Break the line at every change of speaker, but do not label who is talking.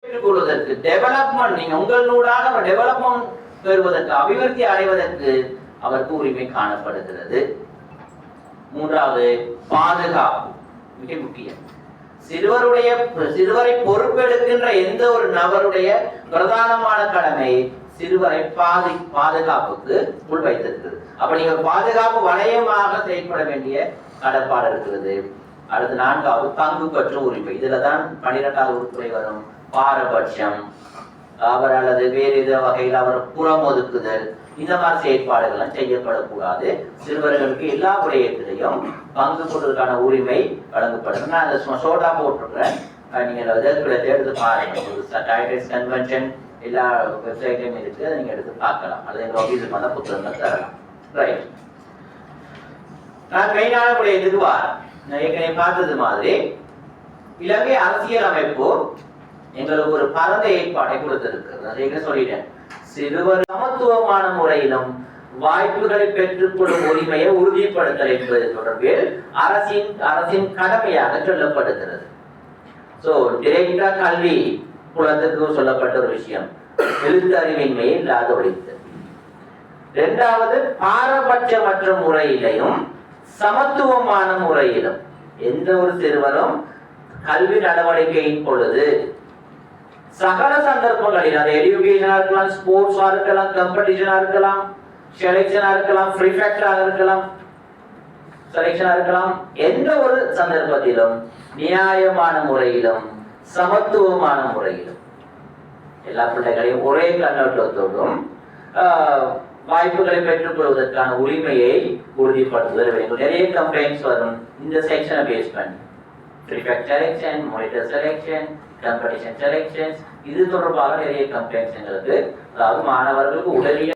பெற்றுக்கொள்வதற்கு டெவலப்மெண்ட், நீங்க உங்களூடாக டெவலப்மெண்ட் பெறுவதற்கு, அபிவிருத்தி அடைவதற்கு அவருக்கு உரிமை காணப்படுகிறது. மூன்றாவது பாதுகாப்பு மிக முக்கியம். சிறுவரை பொறுப்பெடுக்கின்ற எந்த ஒரு நபருடைய பிரதானமான கடமை சிறுவரை பாதுகாப்புக்கு உள் வைத்திருக்கிறது. அப்ப நீங்க பாதுகாப்பு வளையமாக செயல்பட வேண்டிய கடப்பாடு இருக்கிறது. அடுத்து நான்காவது பங்கு பற்றும் உரிமை. இதுலதான் 12வது உறுப்புரை வரும். பாரபட்சம், அவர் அல்லது வேறு ஏதோ வகையில் அவர் புறம் ஒதுக்குதல், இந்த மாதிரி செயற்பாடுகள்லாம் செய்யப்படக்கூடாது. சிறுவர்களுக்கு எல்லா விடயத்திலையும் பங்கு கொள்வதற்கான உரிமை வழங்கப்படுது. நான் அந்த சோட்டா போட்டிருக்கிறேன், நீங்க எடுத்து பாருங்க. கன்வென்ஷன் எல்லா வெப்சைட்லயும் இருக்கு, அதை நீங்க எடுத்து பார்க்கலாம். அல்லது எங்க ஆபீஸுக்கு வந்தா புத்தகங்கள் தரலாம். ரைட், நான் மெயினான விடயம் இதுவா நான் ஏற்கனவே பார்த்தது மாதிரி இலங்கை அரசியல் அமைப்பு எங்களுக்கு ஒரு பரந்த ஏற்பாட்டை கொடுத்திருக்கிறது. அதை என்ன சொல்லிட்டேன், சிறுவர் சமத்துவமான முறையிலும் வாய்ப்புகளை பெற்றுக்கொள்ளும் உரிமையை உறுதிப்படுத்தல் என்பது தொடர்பில் அரசின் கடமையாக சொல்லப்படுகிறது. சோ டிரெக்டா கல்வி புலத்துக்கு சொல்லப்பட்ட ஒரு விஷயம் எழுத்தறிவின்மையை இல்லாத ஒழித்தல். இரண்டாவது பாரபட்சமற்ற முறையிலையும் சமத்துவமான முறையிலும் எந்த ஒரு சிறுவரும் கல்வி நடவடிக்கையின் பொழுது சகல சந்தர்ப்பங்களில், அது எஜுகேஷனா இருக்கலாம், ஸ்போர்ட்ஸா இருக்கலாம், காம்படிஷனா இருக்கலாம், செலக்ஷனா இருக்கலாம், ப்ரிஃபெக்டரா இருக்கலாம், செலக்ஷனா இருக்கலாம், எந்த ஒரு சந்தர்ப்பத்திலும் நியாயமான முறையிலும் சமத்துவமான முறையிலும் எல்லா பிள்ளைகளையும் ஒரே கண்ணோட்டத்தோடும் வாய்ப்புகளை பெற்றுக் கொள்வதற்கான உரிமையை உறுதிப்படுத்துதல் வேண்டும். நிறைய கம்ப்ளைண்ட்ஸ் வரும் இந்த செக்ஷனை பேஸ் பண்ணி. Prefect selection, monitor selection, competition selections, இது தொடர்பாக நிறைய கம்ப்ளைண்ட்ஸ் எங்களுக்கு, அதாவது மாணவர்களுக்கு உடலிய